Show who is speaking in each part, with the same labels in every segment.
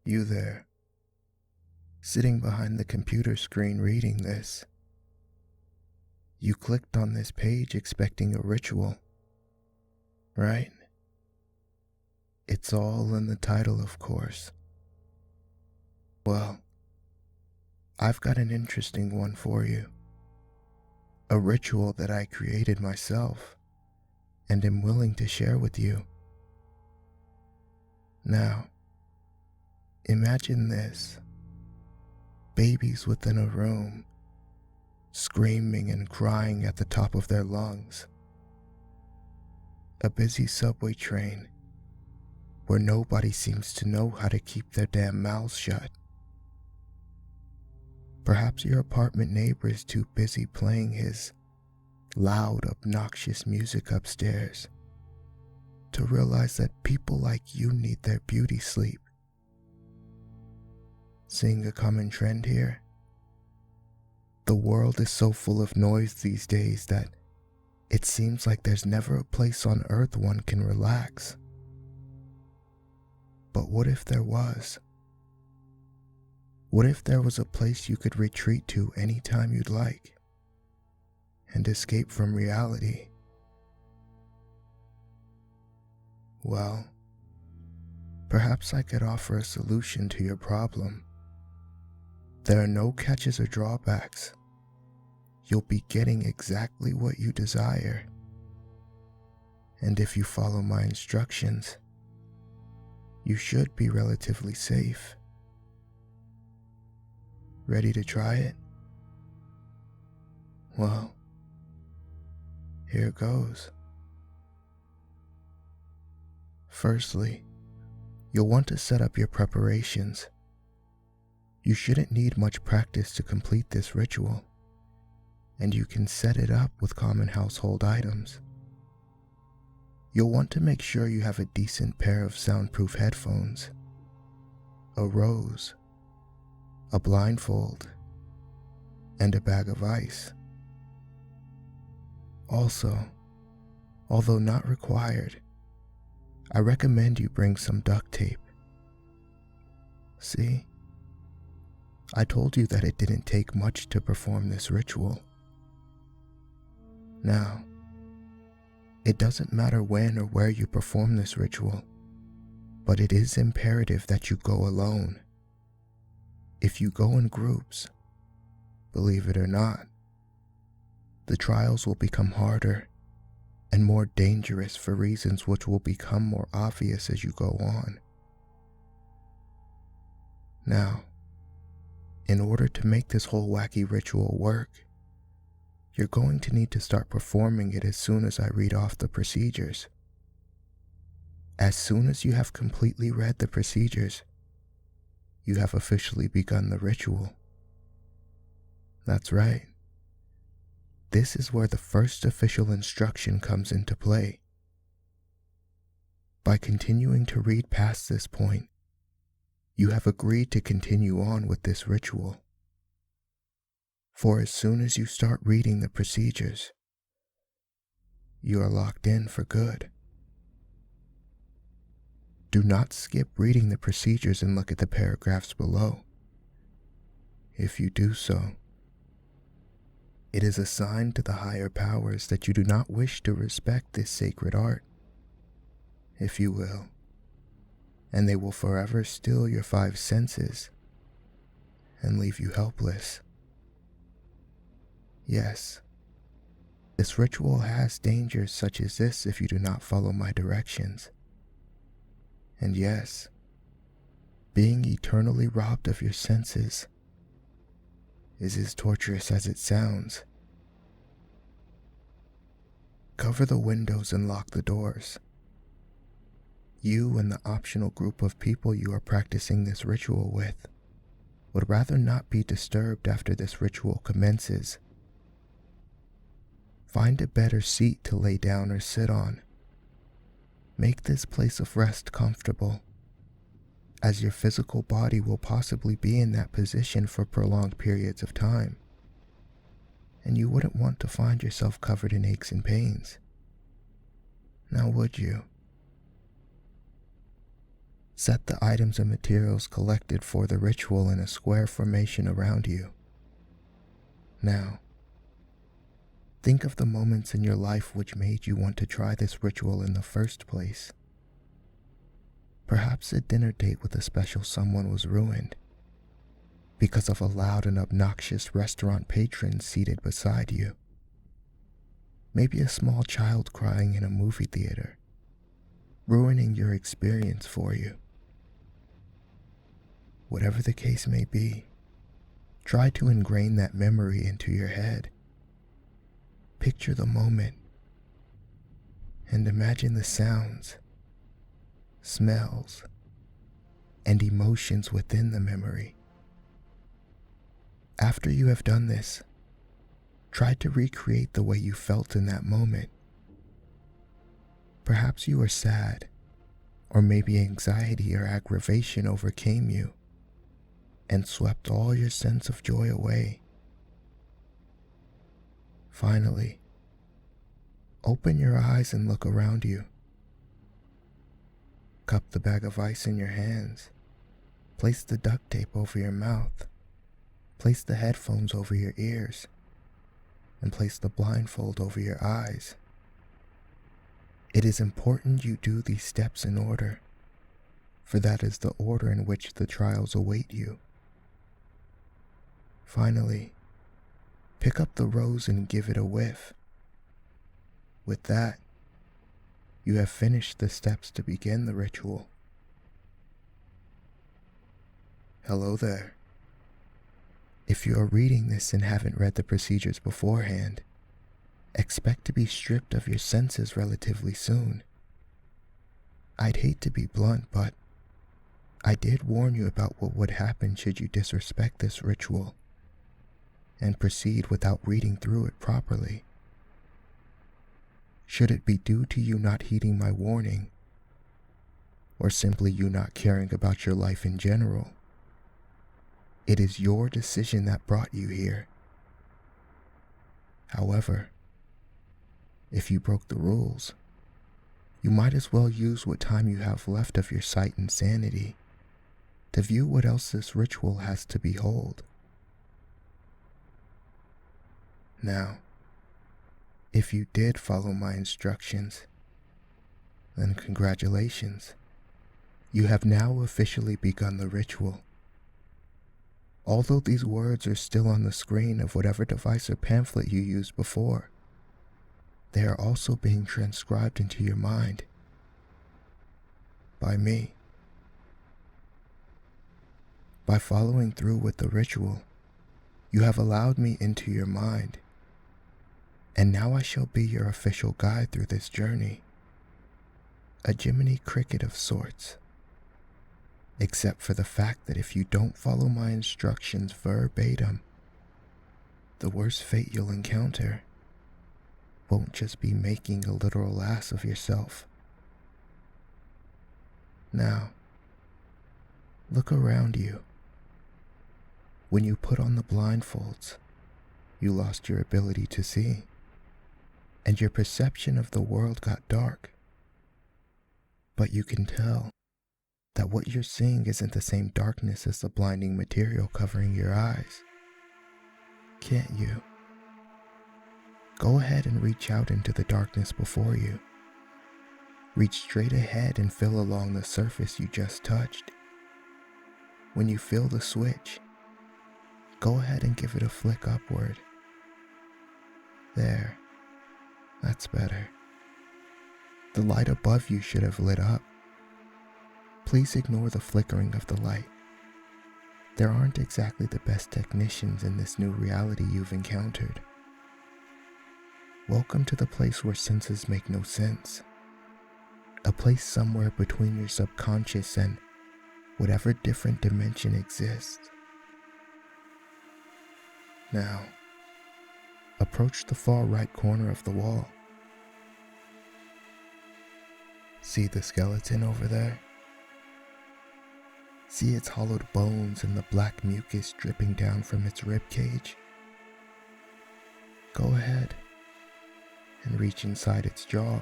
Speaker 1: You there, sitting behind the computer screen reading this. You clicked on this page expecting a ritual, right? It's all in the title, of course. Well, I've got an interesting one for you. A ritual that I created myself and am willing to share with you. Now, imagine this. Babies within a room, screaming and crying at the top of their lungs. A busy subway train where nobody seems to know how to keep their damn mouths shut. Perhaps your apartment neighbor is too busy playing his loud, obnoxious music upstairs to realize that people like you need their beauty sleep. Seeing a common trend here? The world is so full of noise these days that it seems like there's never a place on earth one can relax. But what if there was? What if there was a place you could retreat to anytime you'd like and escape from reality? Well, perhaps I could offer a solution to your problem. There are no catches or drawbacks. You'll be getting exactly what you desire. And if you follow my instructions, you should be relatively safe. Ready to try it? Well, here goes. Firstly, you'll want to set up your preparations. You shouldn't need much practice to complete this ritual, and you can set it up with common household items. You'll want to make sure you have a decent pair of soundproof headphones, a rose, a blindfold, and a bag of ice. Also, although not required, I recommend you bring some duct tape. See? I told you that it didn't take much to perform this ritual. Now, it doesn't matter when or where you perform this ritual, but it is imperative that you go alone. If you go in groups, believe it or not, the trials will become harder and more dangerous for reasons which will become more obvious as you go on. Now, in order to make this whole wacky ritual work, you're going to need to start performing it as soon as I read off the procedures. As soon as you have completely read the procedures, you have officially begun the ritual. That's right. This is where the first official instruction comes into play. By continuing to read past this point, you have agreed to continue on with this ritual. For as soon as you start reading the procedures, you are locked in for good. Do not skip reading the procedures and look at the paragraphs below. If you do so, it is a sign to the higher powers that you do not wish to respect this sacred art, if you will, and they will forever still your 5 senses and leave you helpless. Yes, this ritual has dangers such as this if you do not follow my directions. And yes, being eternally robbed of your senses is as torturous as it sounds. Cover the windows and lock the doors. You and the optional group of people you are practicing this ritual with would rather not be disturbed after this ritual commences. Find a better seat to lay down or sit on. Make this place of rest comfortable, as your physical body will possibly be in that position for prolonged periods of time, and you wouldn't want to find yourself covered in aches and pains. Now would you? Set the items and materials collected for the ritual in a square formation around you. Now, think of the moments in your life which made you want to try this ritual in the first place. Perhaps a dinner date with a special someone was ruined because of a loud and obnoxious restaurant patron seated beside you. Maybe a small child crying in a movie theater, ruining your experience for you. Whatever the case may be, try to ingrain that memory into your head. Picture the moment and imagine the sounds, smells, and emotions within the memory. After you have done this, try to recreate the way you felt in that moment. Perhaps you were sad, or maybe anxiety or aggravation overcame you and swept all your sense of joy away. Finally, open your eyes and look around you. Cup the bag of ice in your hands. Place the duct tape over your mouth. Place the headphones over your ears. And place the blindfold over your eyes. It is important you do these steps in order, for that is the order in which the trials await you. Finally, pick up the rose and give it a whiff. With that, you have finished the steps to begin the ritual. Hello there. If you are reading this and haven't read the procedures beforehand, expect to be stripped of your senses relatively soon. I'd hate to be blunt, but I did warn you about what would happen should you disrespect this ritual and proceed without reading through it properly. Should it be due to you not heeding my warning, or simply you not caring about your life in general, it is your decision that brought you here. However, if you broke the rules, you might as well use what time you have left of your sight and sanity to view what else this ritual has to behold. Now, if you did follow my instructions, then congratulations. You have now officially begun the ritual. Although these words are still on the screen of whatever device or pamphlet you used before, they are also being transcribed into your mind by me. By following through with the ritual, you have allowed me into your mind, and now I shall be your official guide through this journey, a Jiminy Cricket of sorts. Except for the fact that if you don't follow my instructions verbatim, the worst fate you'll encounter won't just be making a literal ass of yourself. Now, look around you. When you put on the blindfolds, you lost your ability to see, and your perception of the world got dark. But you can tell that what you're seeing isn't the same darkness as the blinding material covering your eyes. Can't you? Go ahead and reach out into the darkness before you. Reach straight ahead and feel along the surface you just touched. When you feel the switch, go ahead and give it a flick upward. There. That's better. The light above you should have lit up. Please ignore the flickering of the light. There aren't exactly the best technicians in this new reality you've encountered. Welcome to the place where senses make no sense. A place somewhere between your subconscious and whatever different dimension exists. Now, approach the far right corner of the wall. See the skeleton over there? See its hollowed bones and the black mucus dripping down from its rib cage? Go ahead and reach inside its jaw.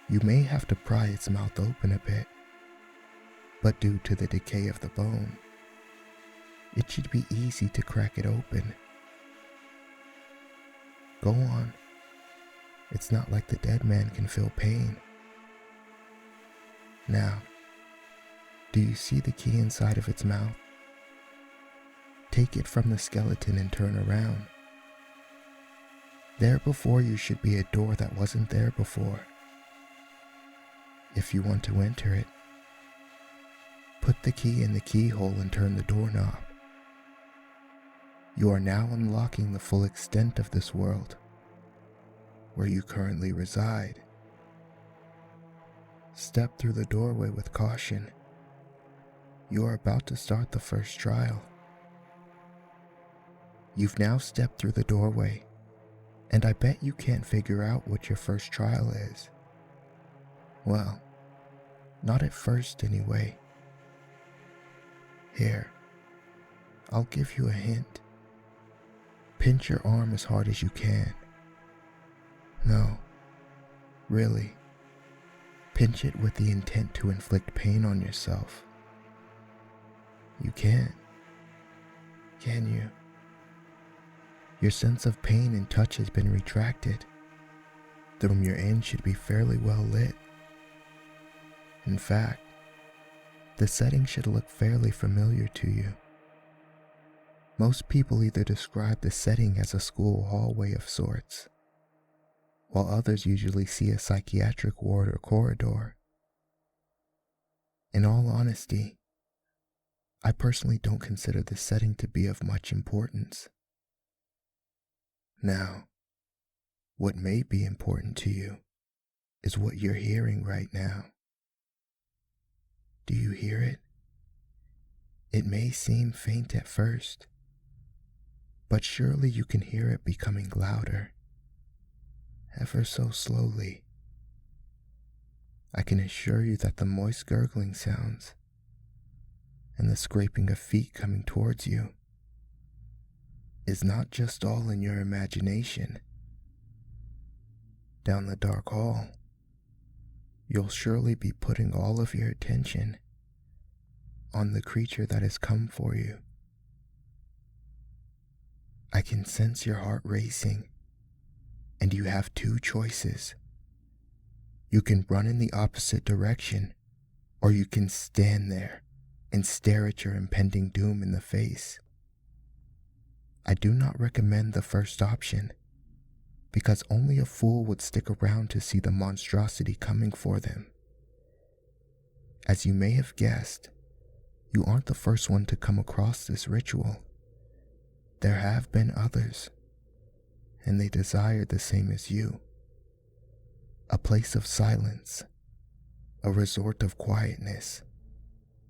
Speaker 1: You may have to pry its mouth open a bit but due to the decay of the bone, it should be easy to crack it open. Go on. It's not like the dead man can feel pain. Now, do you see the key inside of its mouth? Take it from the skeleton and turn around. There before you should be a door that wasn't there before. If you want to enter it, put the key in the keyhole and turn the doorknob. You are now unlocking the full extent of this world, where you currently reside. Step through the doorway with caution. You are about to start the first trial. You've now stepped through the doorway, and I bet you can't figure out what your first trial is. Well, not at first anyway. Here, I'll give you a hint. Pinch your arm as hard as you can. No, really. Pinch it with the intent to inflict pain on yourself. You can't, can you? Your sense of pain and touch has been retracted. The room you're in should be fairly well lit. In fact, the setting should look fairly familiar to you. Most people either describe the setting as a school hallway of sorts, while others usually see a psychiatric ward or corridor. In all honesty, I personally don't consider this setting to be of much importance. Now, what may be important to you is what you're hearing right now. Do you hear it? It may seem faint at first, but surely you can hear it becoming louder, ever so slowly. I can assure you that the moist gurgling sounds and the scraping of feet coming towards you is not just all in your imagination. Down the dark hall, you'll surely be putting all of your attention on the creature that has come for you. I can sense your heart racing, and you have two choices. You can run in the opposite direction, or you can stand there and stare at your impending doom in the face. I do not recommend the first option, because only a fool would stick around to see the monstrosity coming for them. As you may have guessed, you aren't the first one to come across this ritual. There have been others, and they desired the same as you. A place of silence, a resort of quietness,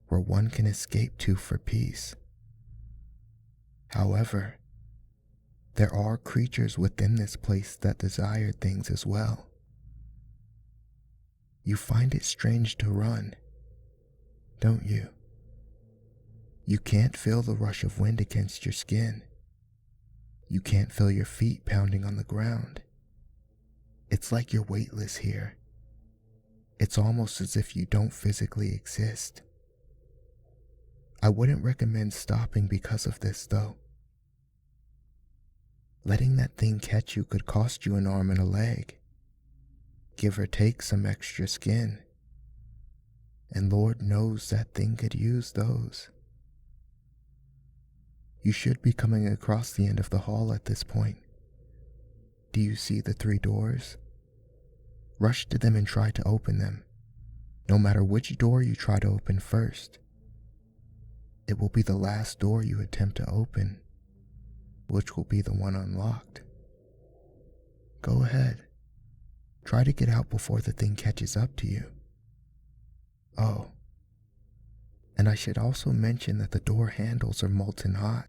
Speaker 1: where one can escape to for peace. However, there are creatures within this place that desire things as well. You find it strange to run, don't you? You can't feel the rush of wind against your skin. You can't feel your feet pounding on the ground. It's like you're weightless here. It's almost as if you don't physically exist. I wouldn't recommend stopping because of this, though. Letting that thing catch you could cost you an arm and a leg, give or take some extra skin. And Lord knows that thing could use those. You should be coming across the end of the hall at this point. Do you see the 3 doors? Rush to them and try to open them, no matter which door you try to open first. It will be the last door you attempt to open, which will be the one unlocked. Go ahead. Try to get out before the thing catches up to you. Oh, and I should also mention that the door handles are molten hot.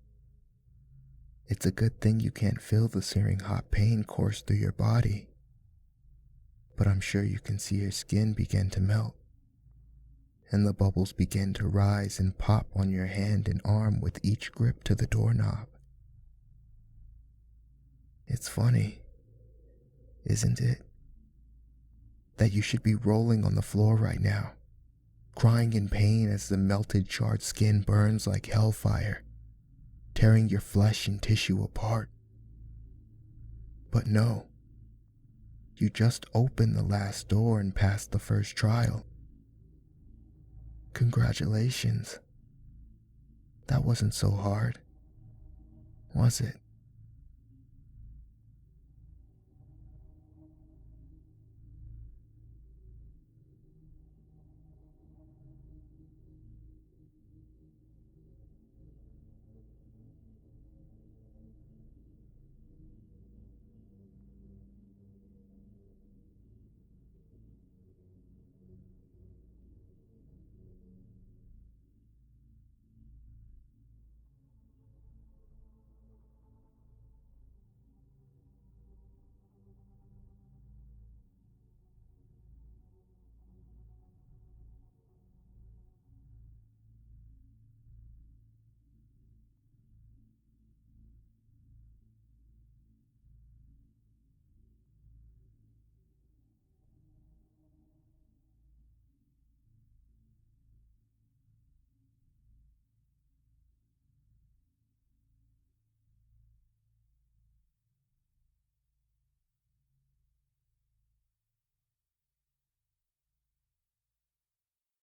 Speaker 1: It's a good thing you can't feel the searing hot pain course through your body, but I'm sure you can see your skin begin to melt, and the bubbles begin to rise and pop on your hand and arm with each grip to the doorknob. It's funny, isn't it? That you should be rolling on the floor right now, crying in pain as the melted charred skin burns like hellfire, tearing your flesh and tissue apart. But no, you just opened the last door and passed the first trial. Congratulations. That wasn't so hard, was it?